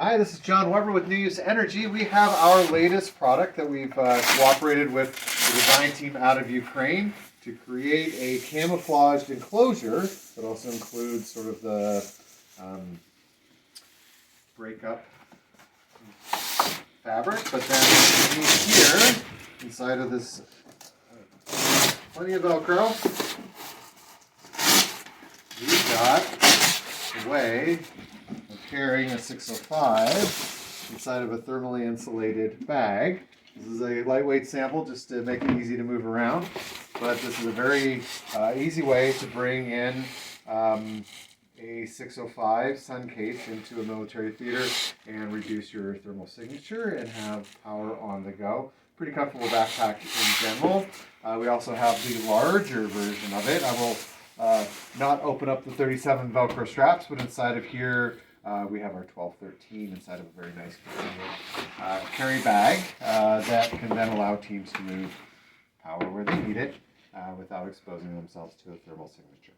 Hi, this is John Weber with New Use Energy. We have our latest product that we've cooperated with the design team out of Ukraine to create a camouflaged enclosure that also includes sort of the breakup fabric. But then here, inside of this, plenty of Velcro, we've got a way of carrying a 605 inside of a thermally insulated bag. This is a lightweight sample just to make it easy to move around, but this is a very easy way to bring in a 605 Suncase into a military theater and reduce your thermal signature and have power on the go. Pretty comfortable backpack in general. We also have the larger version of it. I will not open up the 37 Velcro straps, but inside of here we have our 1213 inside of a very nice carry bag that can then allow teams to move power where they need it without exposing themselves to a thermal signature.